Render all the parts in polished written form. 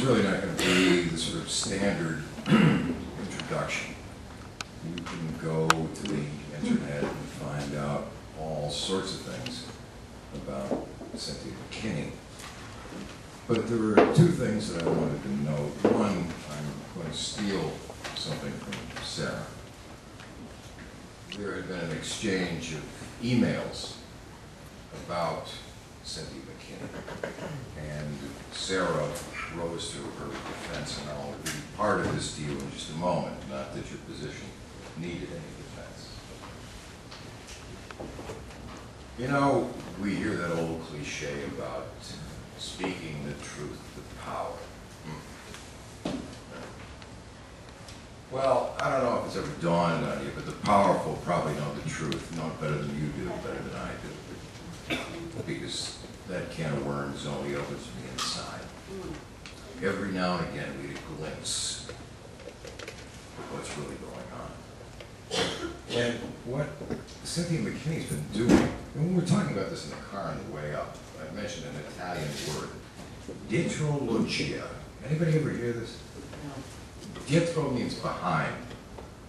really not going to be the sort of standard introduction. You can go to the internet and find out all sorts of things about Cynthia McKinney. But there were two things that I wanted to note. One, I'm going to steal something from Sarah. There had been an exchange of emails about Cynthia McKinney, and Sarah rose to her defense, and I'll be part of this deal in just a moment, not that your position needed any defense. You know, we hear that old cliche about speaking the truth to power. Well, I don't know if it's ever dawned on you, but the powerful probably know the truth, know it better than you do, better than I do. Because that can of worms only opens from the inside. Every now and again we get a glimpse of what's really going on. And what Cynthia McKinney's been doing, and we were talking about this in the car on the way up, I mentioned an Italian word, dietrologia. Anybody ever hear this? Dietro means behind.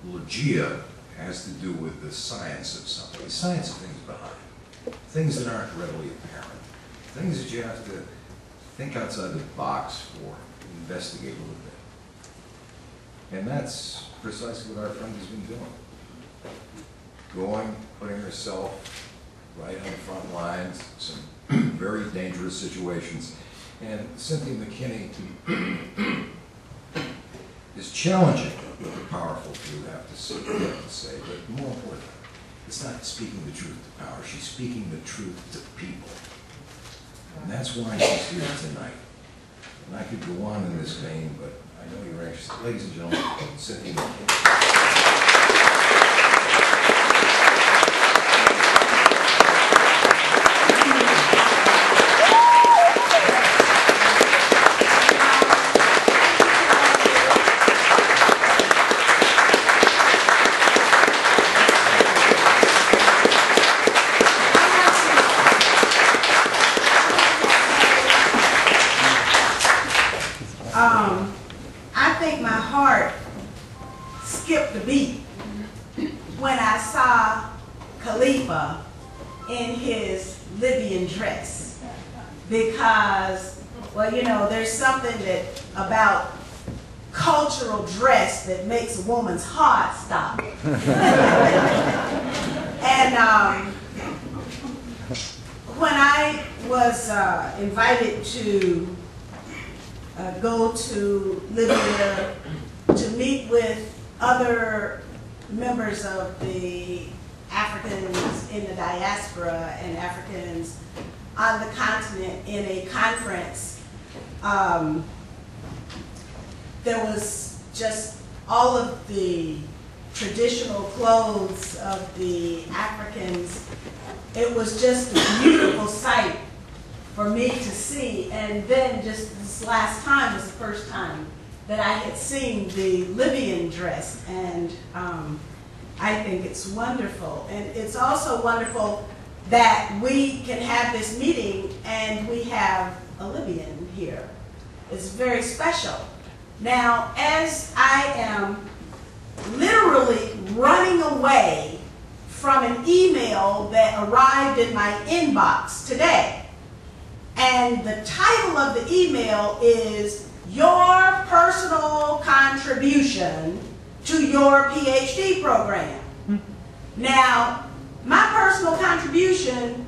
Logia has to do with the science of something. The science of things behind. Things that aren't readily apparent. Things that you have to think outside the box for, investigate a little bit. And that's precisely what our friend has been doing. Going, putting herself right on the front lines, some very dangerous situations. And Cynthia McKinney is challenging what the powerful do have to say, but more importantly, it's not speaking the truth to power, she's speaking the truth to people. And that's why she's here tonight. And I could go on in this vein, but I know you're anxious. Ladies and gentlemen, Cynthia McKinney. I think my heart skipped a beat when I saw Khalifa in his Libyan dress, because, well, you know, there's something that about cultural dress that makes a woman's heart stop. And when I was invited to go to Libya to meet with other members of the Africans in the diaspora and Africans on the continent in a conference, there was just all of the traditional clothes of the Africans. It was just a beautiful sight for me to see. And then just this last time was the first time that I had seen the Libyan dress, and I think it's wonderful. And it's also wonderful that we can have this meeting and we have a Libyan here. It's very special. Now, as I am literally running away from an email that arrived in my inbox today, and the title of the email is "Your Personal Contribution to Your PhD Program." Now, my personal contribution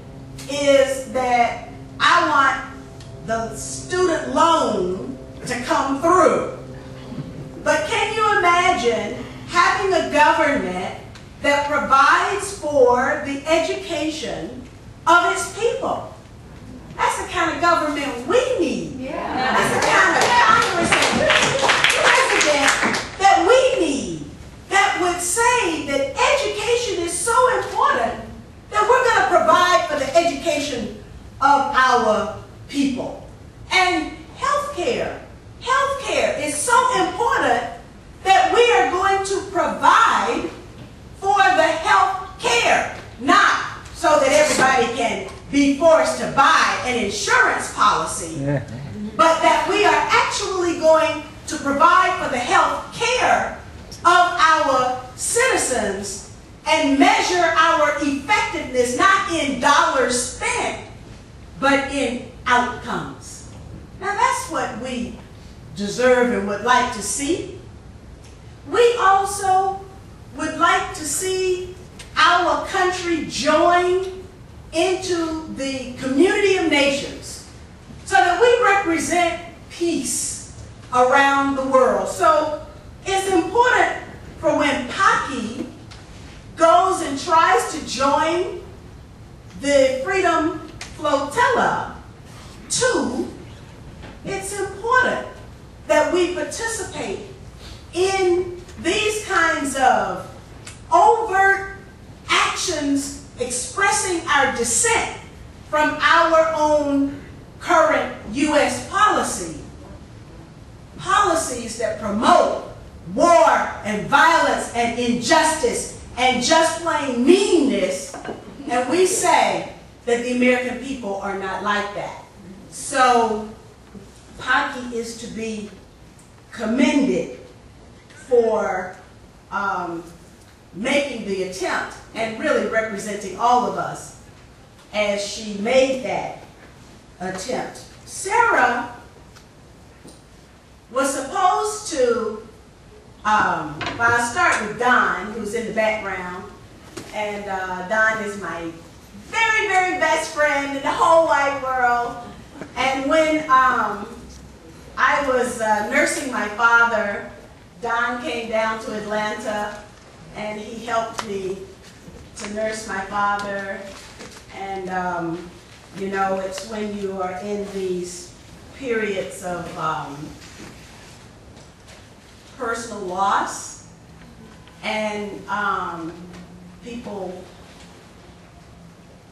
is that I want the student loan to come through. But can you imagine having a government that provides for the education of its people? That's the kind of government we need. Yeah. That's the kind of Congress and president that we need, that would say that education is so important that we're going to provide for the education of our people. And healthcare. Healthcare is so important that we are going to provide for the health care, not so that everybody can be forced to buy an insurance policy, but that we are actually going to provide for the health care of our citizens and measure our effectiveness not in dollars spent, but in outcomes. Now that's what we deserve and would like to see. We also would like to see our country join into the community of nations so that we represent peace around the world. So it's important for when Paki goes and tries to join the Freedom Flotilla, too, it's important that we participate in these kinds of overt actions expressing our dissent from our own current U.S. policy. Policies that promote war and violence and injustice and just plain meanness, and we say that the American people are not like that. So Paki is to be commended for making the attempt and really representing all of us as she made that attempt. Sarah was supposed to, well, I'll start with Don, who's in the background, and Don is my very, very best friend in the whole wide world. And when I was nursing my father, Don came down to Atlanta and he helped me to nurse my father. And you know, it's when you are in these periods of personal loss and people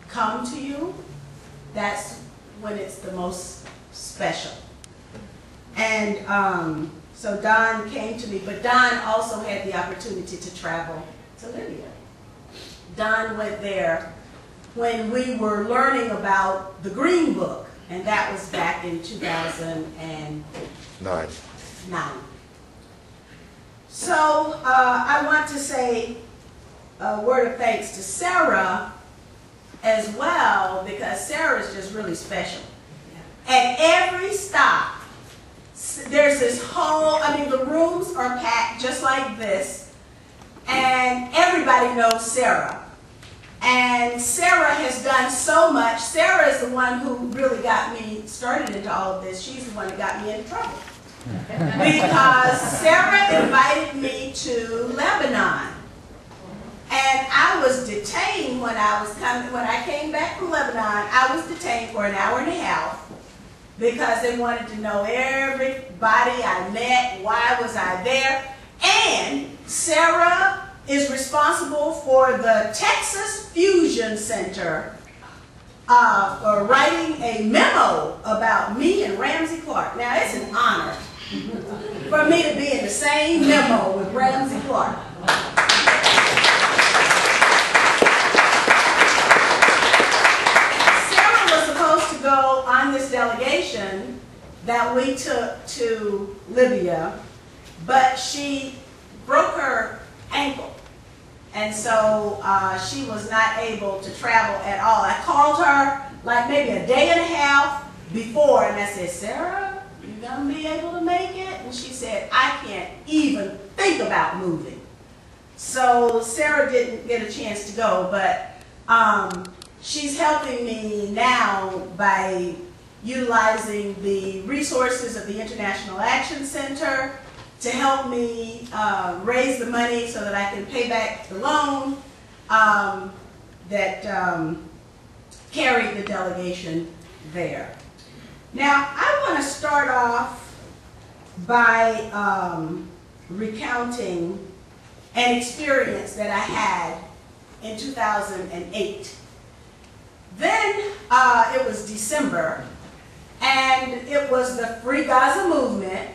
come to you, that's when it's the most special. And so Don came to me, but Don also had the opportunity to travel to Libya. Don went there when we were learning about the Green Book, and that was back in 2009. So I want to say a word of thanks to Sarah as well, because Sarah is just really special. At every stop, there's this whole, I mean, the rooms are packed just like this, and everybody knows Sarah. And Sarah has done so much. Sarah is the one who really got me started into all of this. She's the one that got me into trouble. Because Sarah invited me to Lebanon. And I was detained when I came back from Lebanon. I was detained for an hour and a half because they wanted to know everybody I met, why was I there. And Sarah is responsible for the Texas Fusion Center for writing a memo about me and Ramsey Clark. Now, it's an honor for me to be in the same memo with Ramsey Clark. Sarah was supposed to go on this delegation that we took to Libya, but she broke her ankle. And so she was not able to travel at all. I called her like maybe a day and a half before, and I said, Sarah, you gonna be able to make it? And she said, I can't even think about moving. So Sarah didn't get a chance to go, but she's helping me now by utilizing the resources of the International Action Center to help me raise the money so that I can pay back the loan that carried the delegation there. Now, I want to start off by recounting an experience that I had in 2008. Then it was December, and it was the Free Gaza movement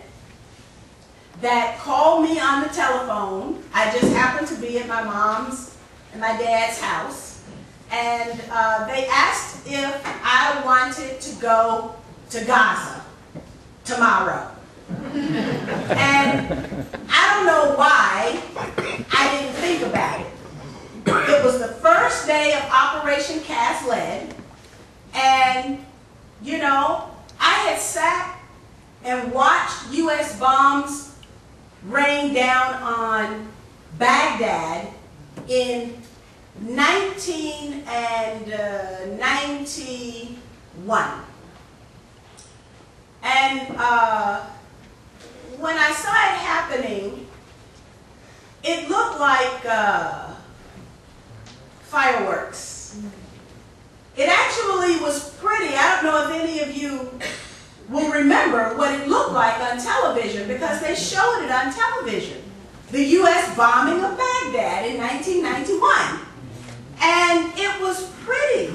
that called me on the telephone. I just happened to be at my mom's and my dad's house, and they asked if I wanted to go to Gaza. tomorrow. And I don't know why I didn't think about it. It was the first day of Operation Cast Lead, and, you know, I had sat and watched U.S. bombs rain down on Baghdad in 1991. And when I saw it happening, it looked like fireworks. It actually was pretty. I don't know if any of you will remember what it looked like on television, because they showed it on television. The U.S. bombing of Baghdad in 1991. And it was pretty.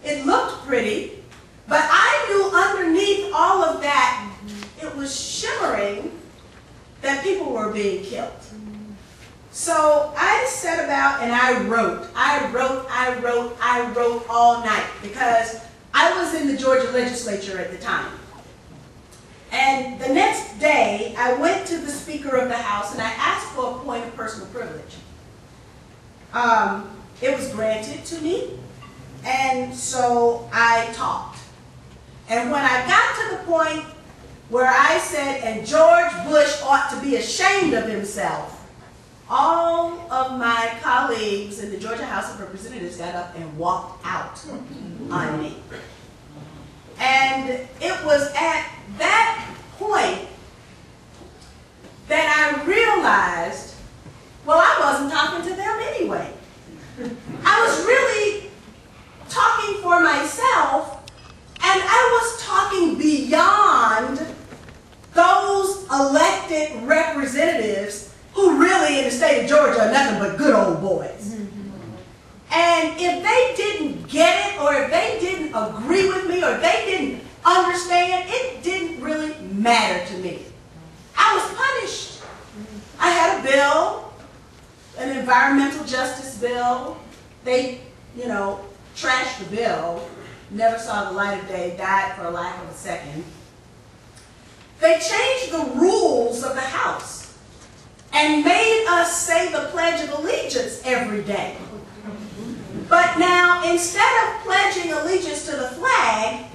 It looked pretty. But I knew underneath all of that, it was shimmering that people were being killed. So I set about and I wrote all night, because I was in the Georgia legislature at the time. And the next day, I went to the Speaker of the House and I asked for a point of personal privilege. It was granted to me, and so I talked. And when I got to the point where I said, and George Bush ought to be ashamed of himself, all of my colleagues in the Georgia House of Representatives got up and walked out on me. And it was at that point that I realized, well, I wasn't talking to them anyway. I was really talking for myself, and I was talking beyond those elected representatives who really in the state of Georgia are nothing but good old boys. And if they didn't get it, or if they didn't agree with me, or if they didn't understand, it didn't really matter to me. I was punished. I had a bill, an environmental justice bill. They, you know, trashed the bill, never saw the light of day, died for a lack of a second. They changed the rules of the House and made us say the Pledge of Allegiance every day. But now, instead of pledging allegiance to the flag,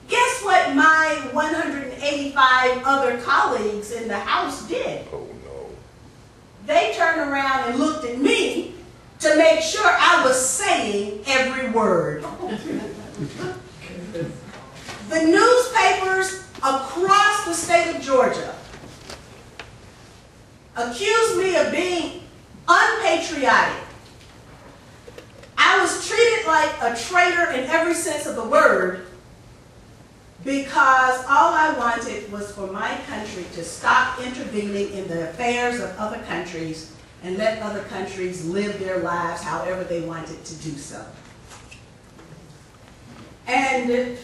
guess what my 185 other colleagues in the House did? Oh, no. They turned around and looked at me to make sure I was saying every word. The newspapers across the state of Georgia accused me of being unpatriotic. I was treated like a traitor in every sense of the word, because all I wanted was for my country to stop intervening in the affairs of other countries and let other countries live their lives however they wanted to do so. And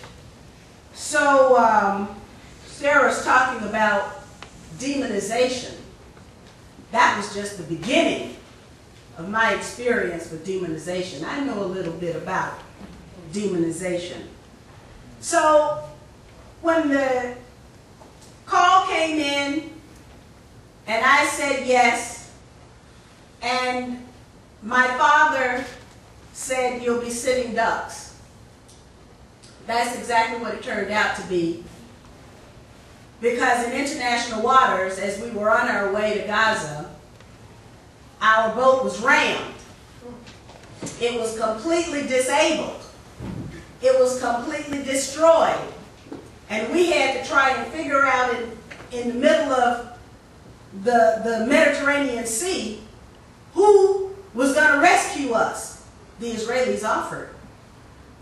so Sarah's talking about demonization. That was just the beginning of my experience with demonization. I know a little bit about demonization. So when the call came in and I said yes, and my father said, "You'll be sitting ducks," that's exactly what it turned out to be. Because in international waters, as we were on our way to Gaza, our boat was rammed. It was completely disabled. It was completely destroyed. And we had to try and figure out in the middle of the Mediterranean Sea who was going to rescue us. The Israelis offered.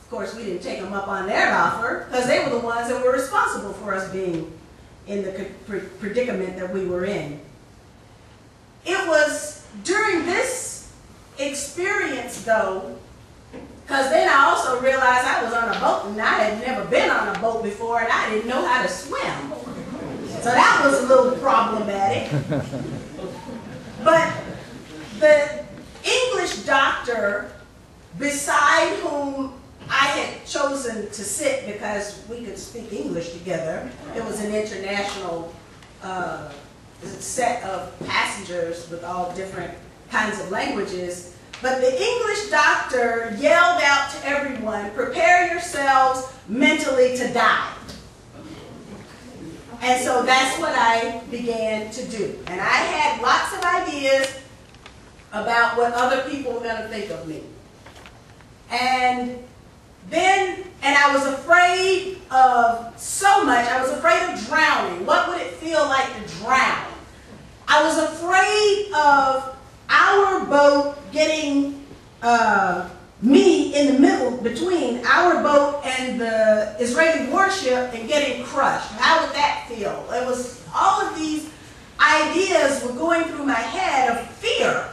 Of course, we didn't take them up on their offer, because they were the ones that were responsible for us being in the predicament that we were in. It was during this experience, though, because then I also realized I was on a boat and I had never been on a boat before and I didn't know how to swim. So that was a little problematic. But the English doctor beside whom I had chosen to sit because we could speak English together. It was an international set of passengers with all different kinds of languages. But the English doctor yelled out to everyone, prepare yourselves mentally to die. And so that's what I began to do. And I had lots of ideas about what other people were going to think of me. And I was afraid of so much. I was afraid of drowning. What would it feel like to drown? I was afraid of our boat getting me in the middle between our boat and the Israeli warship and getting crushed. How would that feel? It was all of these ideas were going through my head of fear.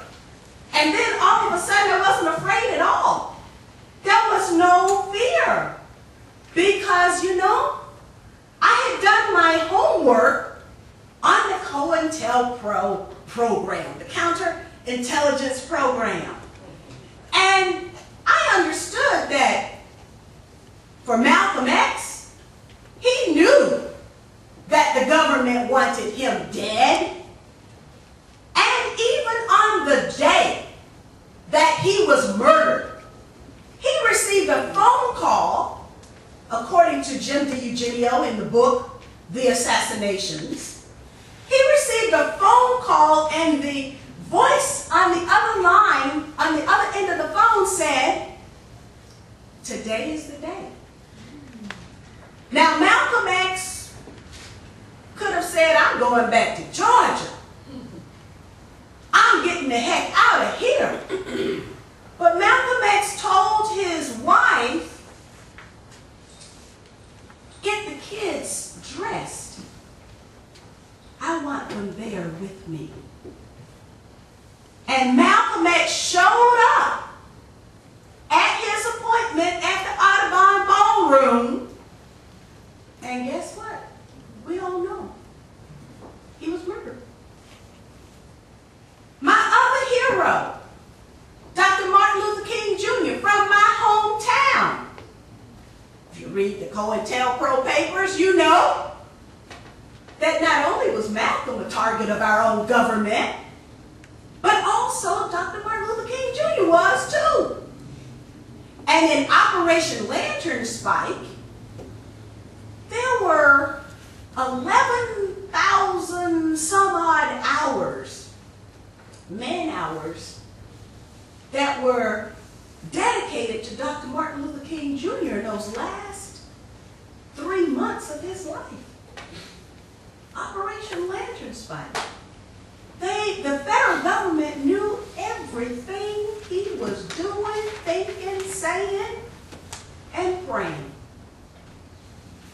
And then all of a sudden I wasn't afraid at all. There was no fear. Because, you know, I had done my homework on the COINTELPRO program, the counterintelligence program. And I understood that for Malcolm X, he knew that the government wanted him dead. And even on the day that he was murdered, he received a phone call, according to Jim DiEugenio in the book, The Assassinations. He received a phone call and the voice on the other line, on the other end of the phone said, today is the day. Now Malcolm X could have said, I'm going back to Georgia. I'm getting the heck out of here. But Malcolm X told his wife, get the kids dressed. I want them there with me. And Malcolm X showed up at his appointment at the Audubon Ballroom. And guess what? We all know. He was murdered. My other hero, Dr. Martin Luther King Jr. from my hometown. If you read the COINTELPRO papers, you know that not only was Malcolm a target of our own government, but also Dr. Martin Luther King Jr. was too. And in Operation Lantern Spike, there were 11,000 some odd hours, man hours, that were dedicated to Dr. Martin Luther King Jr. in those last 3 months of his life. Operation Lantern Spike. The federal government knew everything he was doing, thinking, saying, and praying.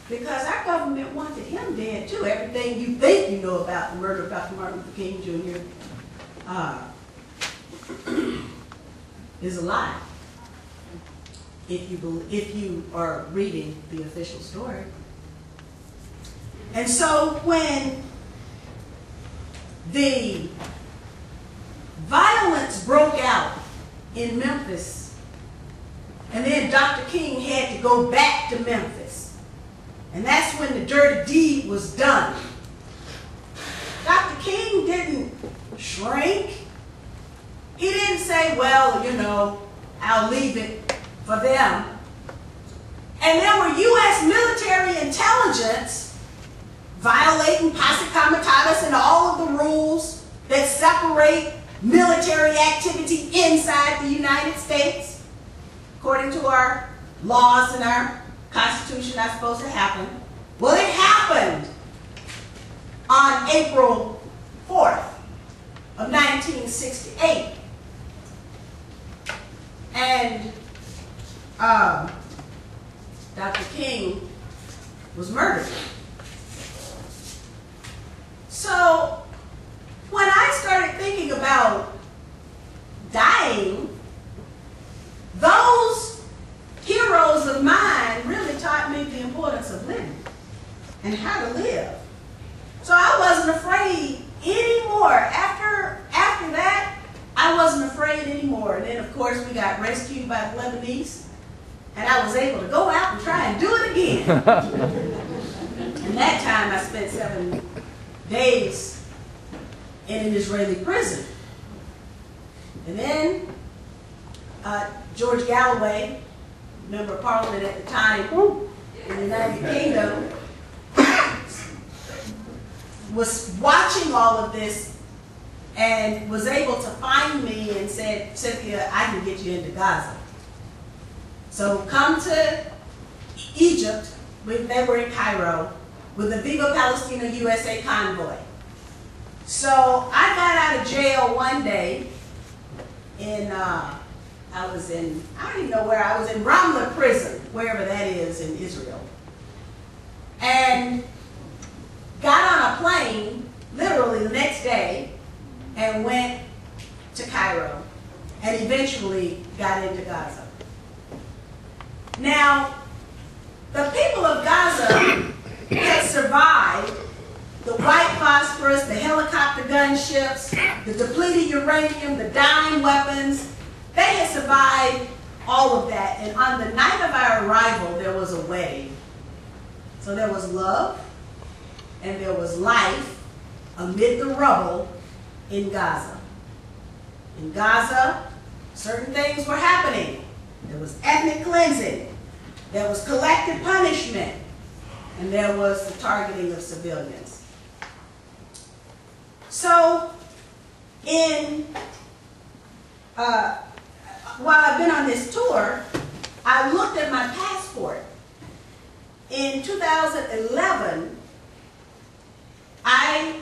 Because our government wanted him dead too. Everything you think you know about the murder of Dr. Martin Luther King Jr. Is a lie. If you are reading the official story. And so when the violence broke out in Memphis, and then Dr. King had to go back to Memphis, and that's when the dirty deed was done. Dr. King didn't shrink. He didn't say, well, you know, I'll leave it for them. And there were U.S. military intelligence violating posse comitatus and all of the rules that separate military activity inside the United States. According to our laws and our Constitution, that's supposed to happen. Well, it happened on April 4th of 1968. And Dr. King was murdered. So when I started thinking about dying, those heroes of mine really taught me the importance of living and how to live. So I wasn't afraid anymore. After that, I wasn't afraid anymore. And then, of course, we got rescued by the Lebanese. and I was able to go out and try and do it again. And that time I spent 7 days in an Israeli prison. And then George Galloway, member of Parliament at the time in the United Kingdom, was watching all of this and was able to find me and said, Cynthia, I can get you into Gaza. So come to Egypt. They were in Cairo with the Viva Palestina USA convoy. So I got out of jail one day in, I don't even know where, I was in Ramla prison, wherever that is in Israel. And got on a plane, literally the next day, and went to Cairo, and eventually got into Gaza. Now, the people of Gaza had survived the white phosphorus, the helicopter gunships, the depleted uranium, the dying weapons. They had survived all of that. And on the night of our arrival, there was a wedding. So there was love and there was life amid the rubble in Gaza. In Gaza, certain things were happening. There was ethnic cleansing. There was collective punishment. And there was the targeting of civilians. So, while I've been on this tour, I looked at my passport. In 2011, I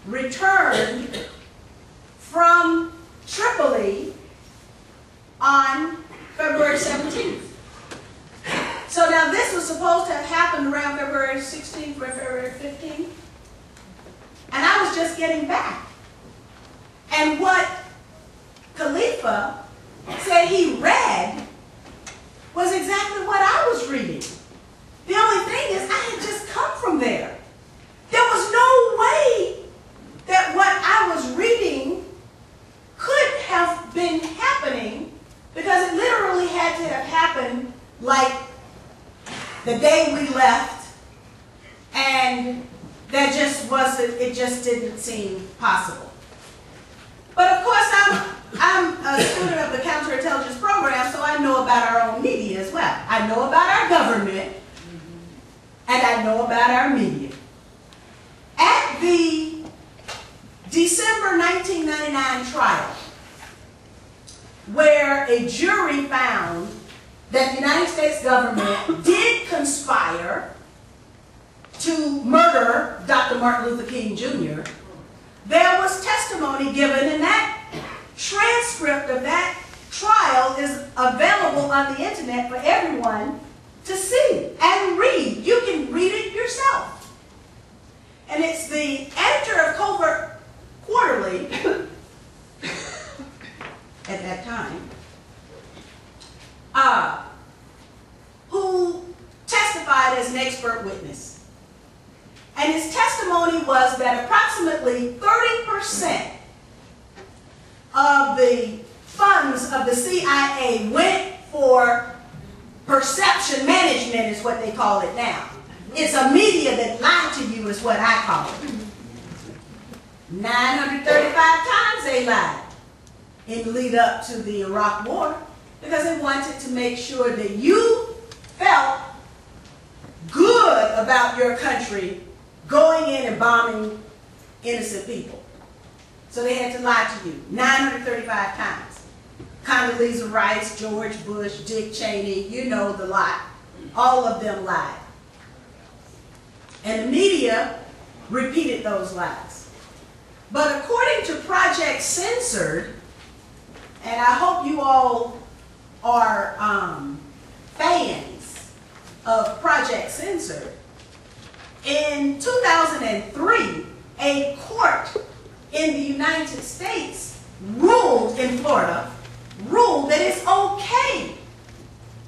returned from Tripoli on February 17th. So now this was supposed to have happened around February 16th or February 15th. And I was just getting back. And what Khalifa said he read was exactly what I was reading. The only thing is I had just come from there. There was no way that what I was reading could have been happening, because it literally had to have happened like the day we left, and that just wasn't, it just didn't seem possible. But of course, I'm a student of the counterintelligence program, so I know about our own media as well. I know about our government, and I know about our media. At the December 1999 trial, where a jury found that the United States government did conspire to murder Dr. Martin Luther King Jr., there was testimony given, and that transcript of that trial is available on the internet for everyone to see and read. You can read it yourself. And it's the editor of Covert Quarterly at that time, who testified as an expert witness. And his testimony was that approximately 30% of the funds of the CIA went for perception management, is what they call it now. It's a media that lied to you, is what I call it. 935 times they lied in the lead up to the Iraq War, because they wanted to make sure that you felt good about your country going in and bombing innocent people. So they had to lie to you 935 times. Condoleezza Rice, George Bush, Dick Cheney, you know the lot. All of them lied. And the media repeated those lies. But according to Project Censored, and I hope you all are fans of Project Censored, in 2003, a court in the United States ruled, in Florida, ruled that it's okay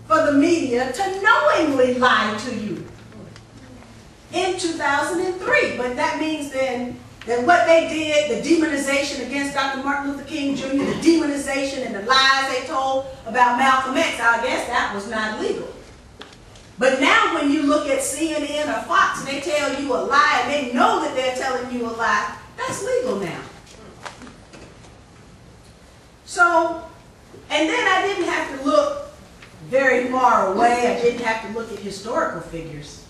for the media to knowingly lie to you in 2003. But that means then that what they did, the demonization against Dr. Martin Luther King Jr., the demonization and the lies they told about Malcolm X, I guess that was not legal. But now when you look at CNN or Fox and they tell you a lie and they know that they're telling you a lie, that's legal now. So, and then I didn't have to look very far away. I didn't have to look at historical figures.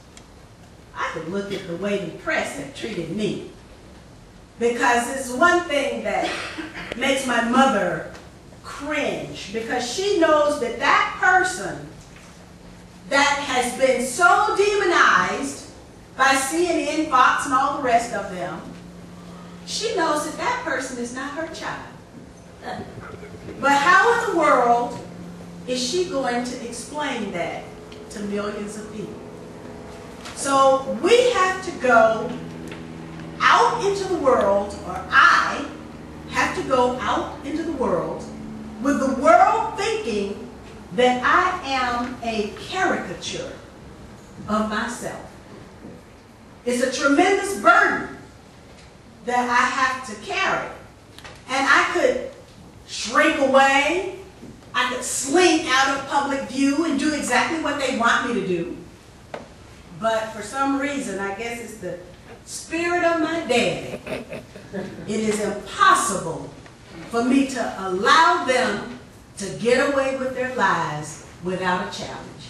I could look at the way the press have treated me. Because it's one thing that makes my mother cringe, because she knows that that person that has been so demonized by CNN, Fox, and all the rest of them, she knows that that person is not her child. But how in the world is she going to explain that to millions of people? So we have to go out into the world, or I have to go out into the world with the world thinking that I am a caricature of myself. It's a tremendous burden that I have to carry. And I could shrink away, I could slink out of public view and do exactly what they want me to do. But for some reason, I guess it's the spirit of my daddy, it is impossible for me to allow them to get away with their lies without a challenge.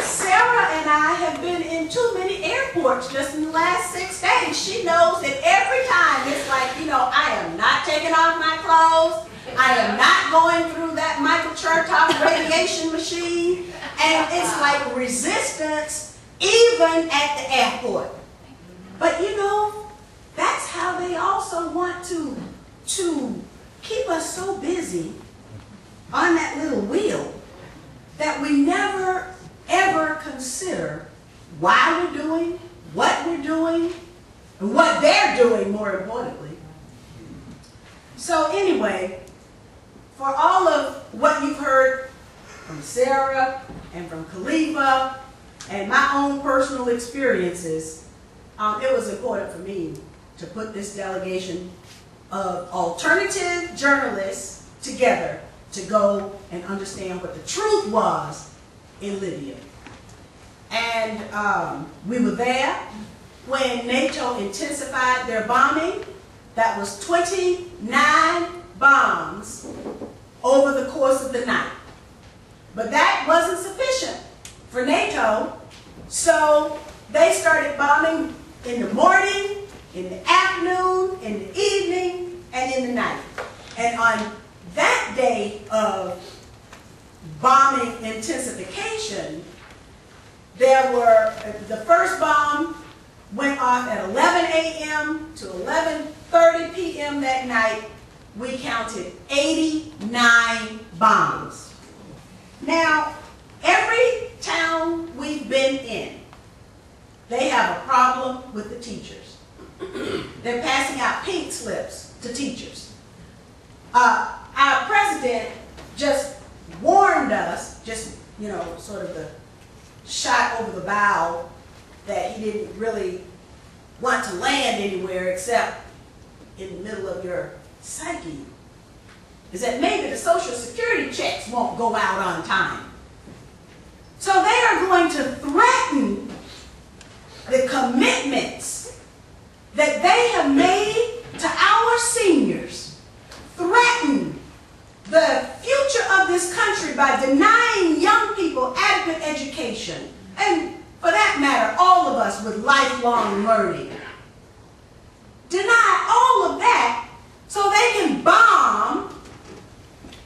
Sarah and I have been in too many airports just in the last 6 days. She knows that every time it's like, you know, I am not taking off my clothes. I am not going through that Michael Chertoff radiation machine. And it's like resistance even at the airport. But you know, that's how they also want to keep us so busy on that little wheel that we never ever consider why we're doing, what we're doing, and what they're doing, more importantly. So anyway, for all of what you've heard from Sarah and from Khalifa and my own personal experiences, it was important for me to put this delegation of alternative journalists together to go and understand what the truth was in Libya. And we were there when NATO intensified their bombing. That was 29 bombs over the course of the night. But that wasn't sufficient for NATO, so they started bombing in the morning, in the afternoon, in the evening, and in the night. And on that day of bombing intensification, there were, the first bomb went off at 11 a.m. to 11:30 p.m. that night. We counted 89 bombs. Now, every town we've been in, they have a problem with the teachers. They're passing out pink slips to teachers. Our president just warned us, just, you know, sort of the shot over the bow, that he didn't really want to land anywhere except in the middle of your psyche, is that maybe the Social Security checks won't go out on time. So they are going to threaten the commitments that they have made to our seniors, threaten the future of this country by denying young people adequate education, and for that matter, all of us with lifelong learning. Deny all of that so they can bomb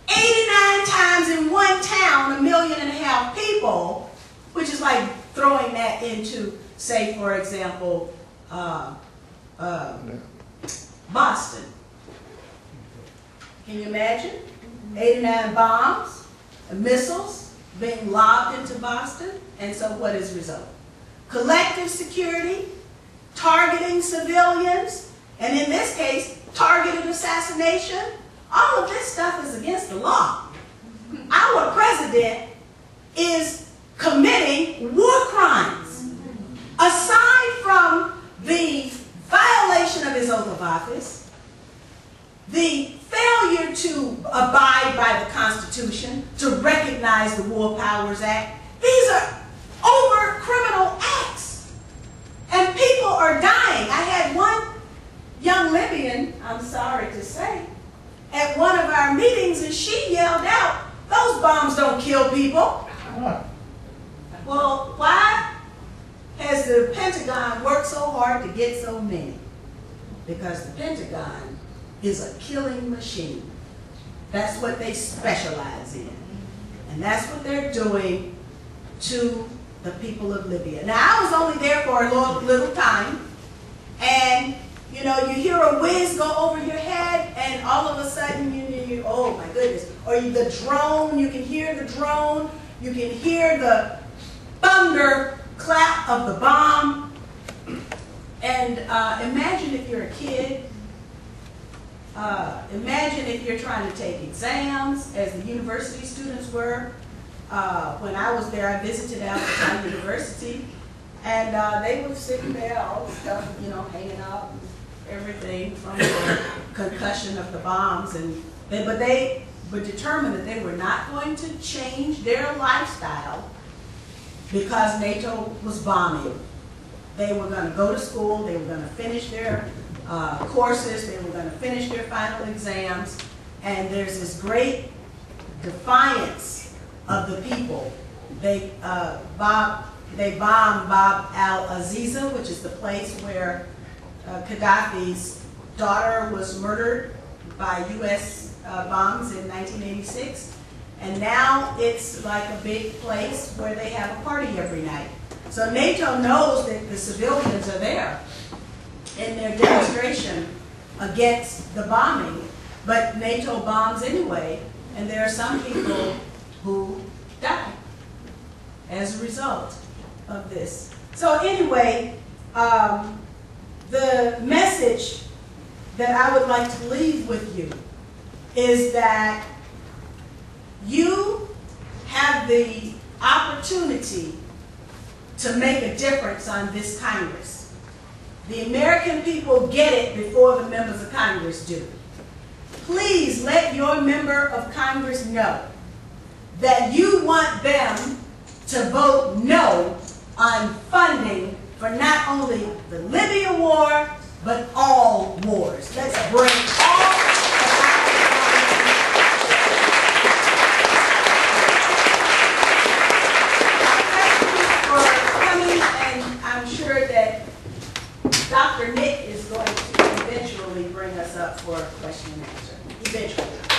89 times in one town, 1.5 million people, which is like throwing that into, say, for example, Boston. Can you imagine? 89 bombs, missiles being lobbed into Boston. And so what is the result? Collective security, targeting civilians, and in this case, targeted assassination. All of this stuff is against the law. Our president is committing war crimes. Aside from the violation of his oath of office, the failure to abide by the Constitution, to recognize the War Powers Act, these are overt criminal acts. And people are dying. I had one young Libyan, I'm sorry to say, at one of our meetings, and she yelled out, "Those bombs don't kill people." Well, why has the Pentagon worked so hard to get so many? Because the Pentagon is a killing machine. That's what they specialize in. And that's what they're doing to the people of Libya. Now, I was only there for a little time, and you know, you hear a whiz go over your head, and all of a sudden, you oh my goodness. Or the drone, you can hear the drone, you can hear the thunder clap of the bomb. And imagine if you're a kid. Imagine if you're trying to take exams, as the university students were. When I was there, I visited Alberton University, and they were sitting there, all the stuff, you know, hanging out, and everything from the concussion of the bombs. But they were determined that they were not going to change their lifestyle because NATO was bombing. They were going to go to school, they were going to finish their courses, they were going to finish their final exams, and there's this great defiance of the people. They bombed Bab al-Aziza, which is the place where Gaddafi's daughter was murdered by U.S. bombs in 1986. And now it's like a big place where they have a party every night. So NATO knows that the civilians are there in their demonstration against the bombing, but NATO bombs anyway, and there are some people who die as a result of this. So anyway, the message that I would like to leave with you is that you have the opportunity to make a difference on this Congress. The American people get it before the members of Congress do. Please let your member of Congress know that you want them to vote no on funding for not only the Libya war, but all wars. Let's bring all I'm sure that Dr. Nick is going to eventually bring us up for a question and answer. Eventually.